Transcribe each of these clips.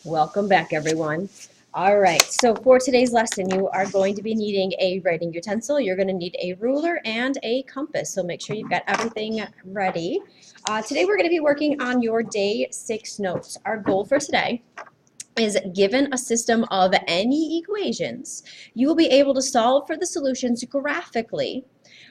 Welcome back, everyone. All right, so for today's lesson, you are going to be needing a writing utensil. You're going to need a ruler and a compass, so make sure you've got everything ready. Today, we're going to be working on your day 6 notes. Our goal for today is, given a system of any equations, you will be able to solve for the solutions graphically.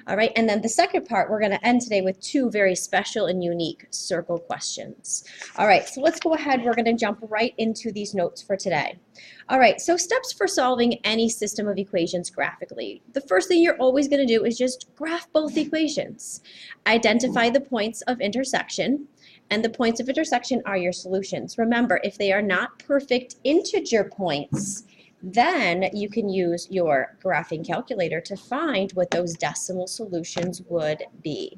All right, and then the second part, we're going to end today with 2 very special and unique circle questions. All right, so let's go ahead. We're going to jump right into these notes for today. All right, so steps for solving any system of equations graphically. The first thing you're always going to do is just graph both equations. Identify the points of intersection, and the points of intersection are your solutions. Remember, if they are not perfect integer points, then you can use your graphing calculator to find what those decimal solutions would be.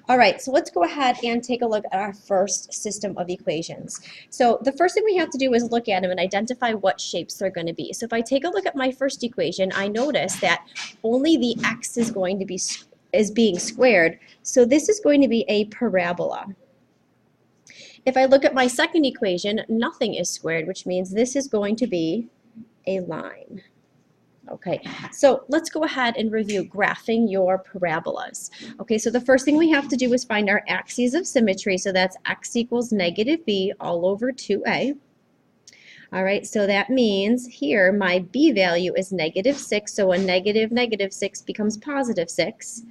All right, so let's go ahead and take a look at our first system of equations. So the first thing we have to do is look at them and identify what shapes they're going to be. So if I take a look at my first equation, I notice that only the x is going to be being squared. So this is going to be a parabola. If I look at my second equation, nothing is squared, which means this is going to be a line. Okay, so let's go ahead and review graphing your parabolas. Okay, so the first thing we have to do is find our axes of symmetry. So that's x equals negative b all over 2a. All right, so that means here my b value is negative 6, so a negative 6 becomes positive 6.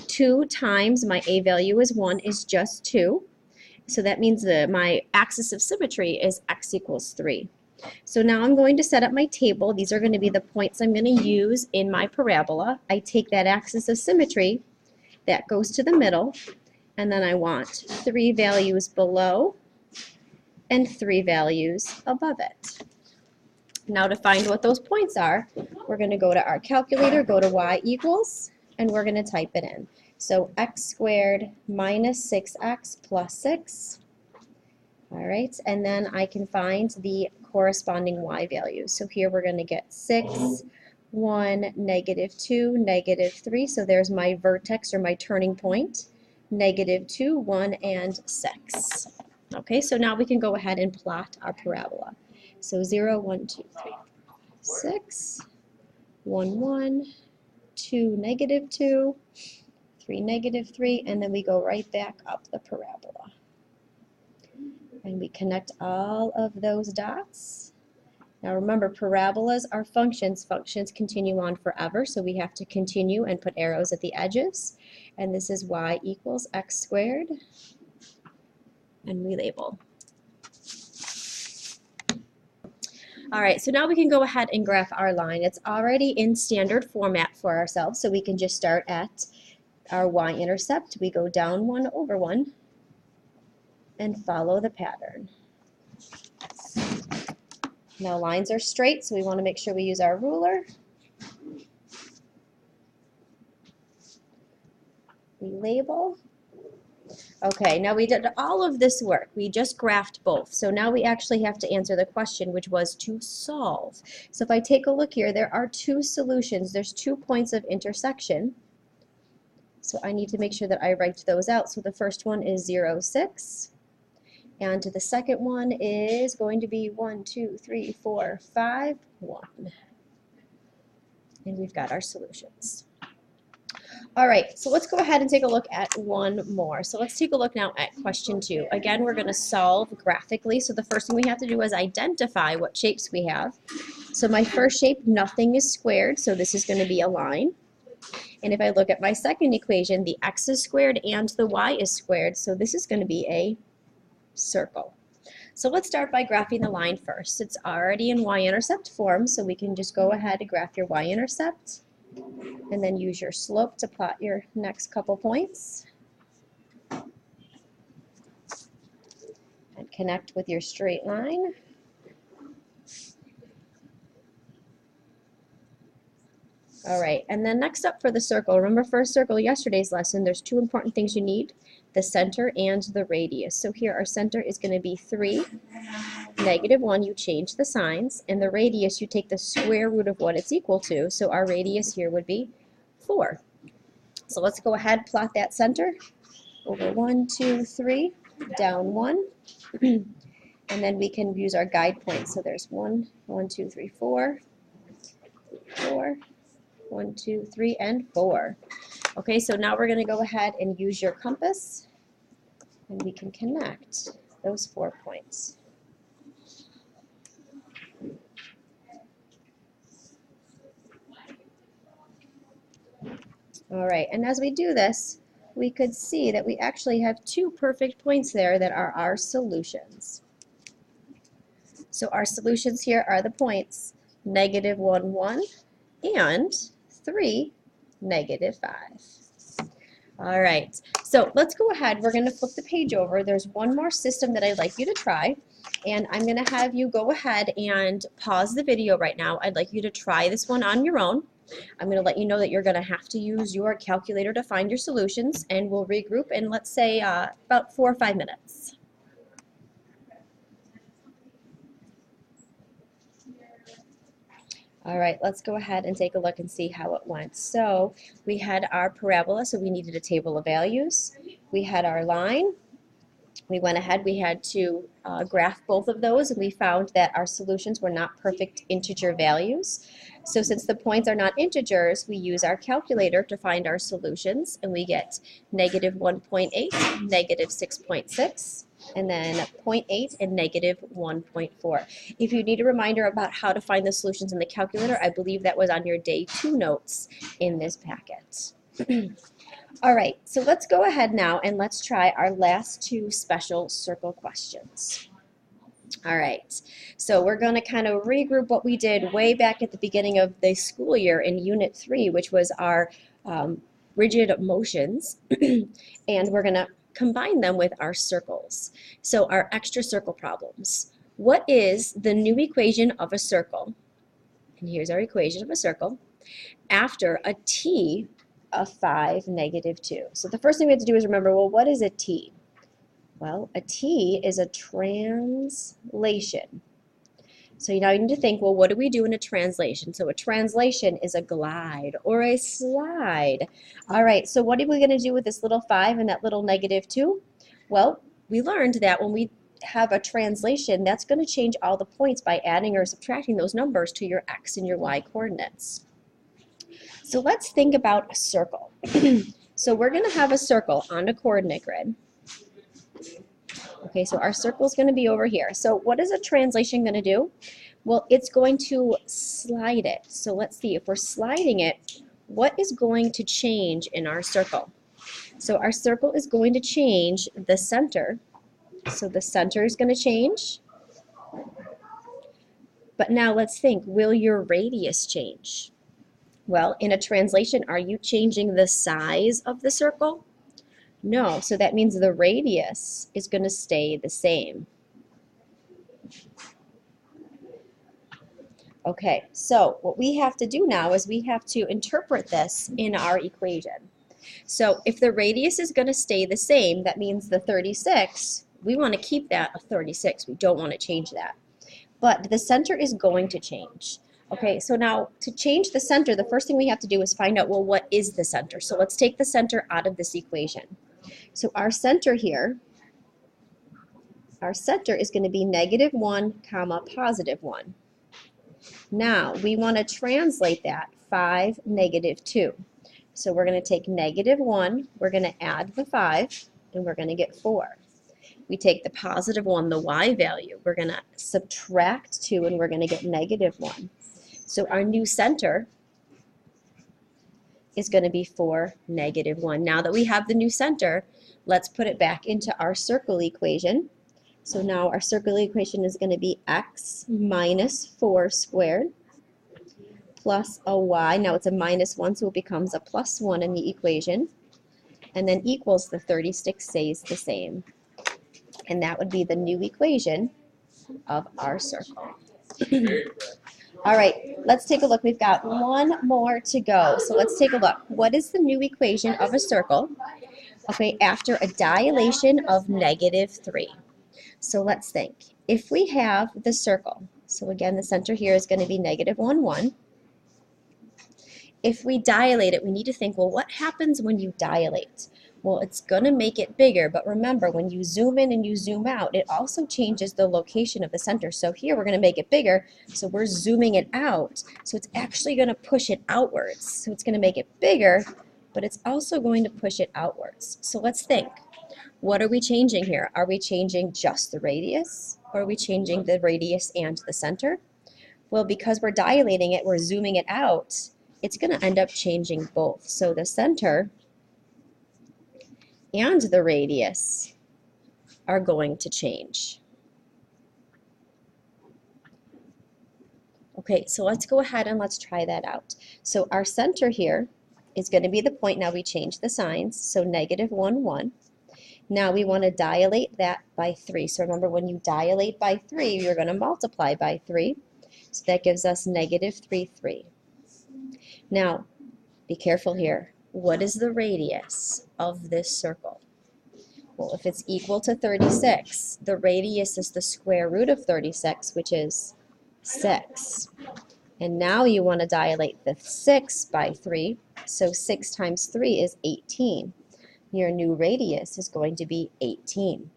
2 times my a value is 1 is just 2. So that means that my axis of symmetry is x equals 3. So now I'm going to set up my table. These are going to be the points I'm going to use in my parabola. I take that axis of symmetry, that goes to the middle, and then I want 3 values below and 3 values above it. Now to find what those points are, we're going to go to our calculator, go to y equals, and we're going to type it in. So x squared minus 6x plus 6. All right, and then I can find the corresponding y values. So here we're going to get 6, 1, negative 2, negative 3. So there's my vertex or my turning point. Negative 2, 1, and 6. Okay, so now we can go ahead and plot our parabola. So 0, 1, 2, 3, 6, 1, 1, 2, negative 2, 3, negative 3, and then we go right back up the parabola. And we connect all of those dots. Now remember, parabolas are functions. Functions continue on forever, so we have to continue and put arrows at the edges. And this is y equals x squared. And we label. All right, so now we can go ahead and graph our line. It's already in standard format for ourselves, so we can just start at our y-intercept. We go down 1 over 1. And follow the pattern. Now lines are straight, so we want to make sure we use our ruler. We label. Okay, now we did all of this work. We just graphed both. So now we actually have to answer the question, which was to solve. So if I take a look here, there are 2 solutions. There's 2 points of intersection. So I need to make sure that I write those out. So the first one is 0, 6. And the second one is going to be 1, 2, 3, 4, 5, 1. And we've got our solutions. All right, so let's go ahead and take a look at one more. So let's take a look now at question 2. Again, we're going to solve graphically. So the first thing we have to do is identify what shapes we have. So my first shape, nothing is squared, so this is going to be a line. And if I look at my second equation, the x is squared and the y is squared, so this is going to be a circle. So let's start by graphing the line first. It's already in y-intercept form, so we can just go ahead and graph your y-intercept and then use your slope to plot your next couple points and connect with your straight line. All right, and then next up for the circle, remember for a circle, yesterday's lesson, there's 2 important things you need: the center and the radius. So here our center is going to be 3, negative 1, you change the signs, and the radius, you take the square root of what it's equal to. So our radius here would be 4. So let's go ahead, plot that center over 1, 2, 3, down 1. And then we can use our guide points. So there's 1, 1, 2, 3, 4, 4, 1, 2, 3, and 4. Okay, so now we're going to go ahead and use your compass, and we can connect those 4 points. All right, and as we do this, we could see that we actually have 2 perfect points there that are our solutions. So our solutions here are the points -1, 1, and 3, -5. All right, so let's go ahead. We're going to flip the page over. There's one more system that I'd like you to try, and I'm going to have you go ahead and pause the video right now. I'd like you to try this one on your own. I'm going to let you know that you're going to have to use your calculator to find your solutions, and we'll regroup in, let's say, about 4 or 5 minutes. All right, let's go ahead and take a look and see how it went. So we had our parabola, so we needed a table of values. We had our line. We went ahead, we had to graph both of those, and we found that our solutions were not perfect integer values. So since the points are not integers, we use our calculator to find our solutions, and we get -1.8, -6.6, and then 0.8 and -1.4. If you need a reminder about how to find the solutions in the calculator, I believe that was on your day 2 notes in this packet. All right, so let's go ahead now and let's try our last 2 special circle questions. All right, so we're going to kind of regroup what we did way back at the beginning of the school year in Unit 3, which was our rigid motions, and we're going to combine them with our circles. So our extra circle problems. What is the new equation of a circle? And here's our equation of a circle after a t of 5, -2. So the first thing we have to do is remember, well, what is a t? Well, a t is a translation. So now you need to think, well, what do we do in a translation? So a translation is a glide or a slide. All right, so what are we going to do with this little 5 and that little -2? Well, we learned that when we have a translation, that's going to change all the points by adding or subtracting those numbers to your x and your y coordinates. So let's think about a circle. So we're going to have a circle on a coordinate grid. Okay, so our circle is going to be over here. So what is a translation going to do? Well, it's going to slide it. So let's see, if we're sliding it, what is going to change in our circle? So our circle is going to change the center. So the center is going to change. But now let's think, will your radius change? Well, in a translation, are you changing the size of the circle? No, so that means the radius is going to stay the same. Okay, so what we have to do now is we have to interpret this in our equation. So if the radius is going to stay the same, that means the 36, we want to keep that a 36. We don't want to change that. But the center is going to change. Okay, so now to change the center, the first thing we have to do is find out, well, what is the center? So let's take the center out of this equation. So our center here, our center is going to be -1, +1. Now we want to translate that 5, -2. So we're going to take -1, we're going to add the 5, and we're going to get 4. We take the +1, the y value, we're going to subtract 2, and we're going to get -1. So our new center is going to be 4, -1. Now that we have the new center, let's put it back into our circle equation. So now our circle equation is going to be x minus 4 squared plus a y. Now it's a -1, so it becomes a +1 in the equation. And then equals the 36 stays the same. And that would be the new equation of our circle. All right, let's take a look. We've got one more to go. So let's take a look. What is the new equation of a circle? Okay, after a dilation of -3. So let's think. If we have the circle, so again, the center here is going to be -1, 1. If we dilate it, we need to think, well, what happens when you dilate? Well, it's going to make it bigger, but remember, when you zoom in and you zoom out, it also changes the location of the center. So here we're going to make it bigger, so we're zooming it out. So it's actually going to push it outwards. So it's going to make it bigger, but it's also going to push it outwards. So let's think. What are we changing here? Are we changing just the radius, or are we changing the radius and the center? Well, because we're dilating it, we're zooming it out, it's going to end up changing both. So the center and the radius are going to change. Okay, so let's go ahead and let's try that out. So our center here is going to be the point. Now we change the signs, so negative 1, 1. Now we want to dilate that by 3. So remember, when you dilate by 3, you're going to multiply by 3. So that gives us negative 3, 3. Now, be careful here. What is the radius of this circle? Well, if it's equal to 36, the radius is the square root of 36, which is 6. And now you want to dilate the 6 by 3, so 6 times 3 is 18. Your new radius is going to be 18.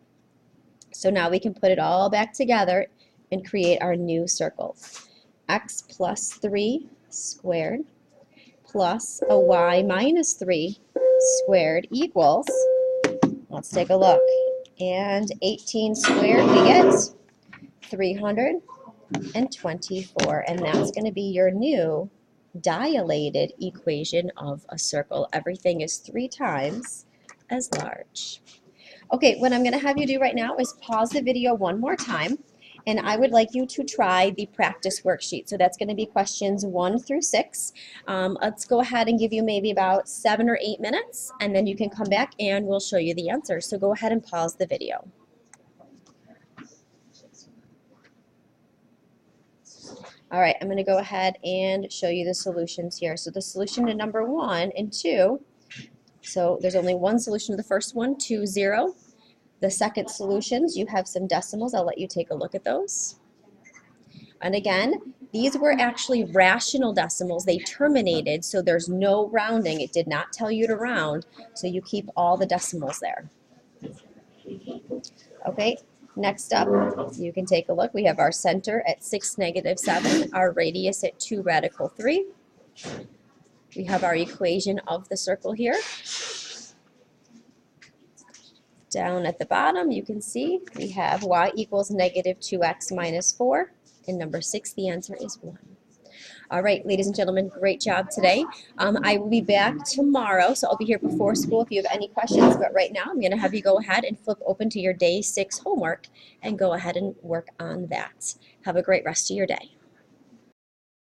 So now we can put it all back together and create our new circle. X plus 3 squared plus a y minus 3 squared equals, let's take a look, and 18 squared we get 324, and that's going to be your new dilated equation of a circle. Everything is 3 times as large. Okay, what I'm going to have you do right now is pause the video one more time, and I would like you to try the practice worksheet. So that's going to be questions 1 through 6. Let's go ahead and give you maybe about 7 or 8 minutes, and then you can come back and we'll show you the answers. So go ahead and pause the video. All right, I'm going to go ahead and show you the solutions here. So the solution to number 1 and 2, so there's only one solution to the first one, 2, 0. The second solutions, you have some decimals. I'll let you take a look at those. And again, these were actually rational decimals. They terminated, so there's no rounding. It did not tell you to round, so you keep all the decimals there. Okay, next up, you can take a look. We have our center at 6, negative 7, our radius at 2, radical 3. We have our equation of the circle here. Down at the bottom, you can see we have y equals negative 2x minus 4. And number 6, the answer is 1. All right, ladies and gentlemen, great job today. I will be back tomorrow, so I'll be here before school if you have any questions. But right now, I'm going to have you go ahead and flip open to your day 6 homework and go ahead and work on that. Have a great rest of your day.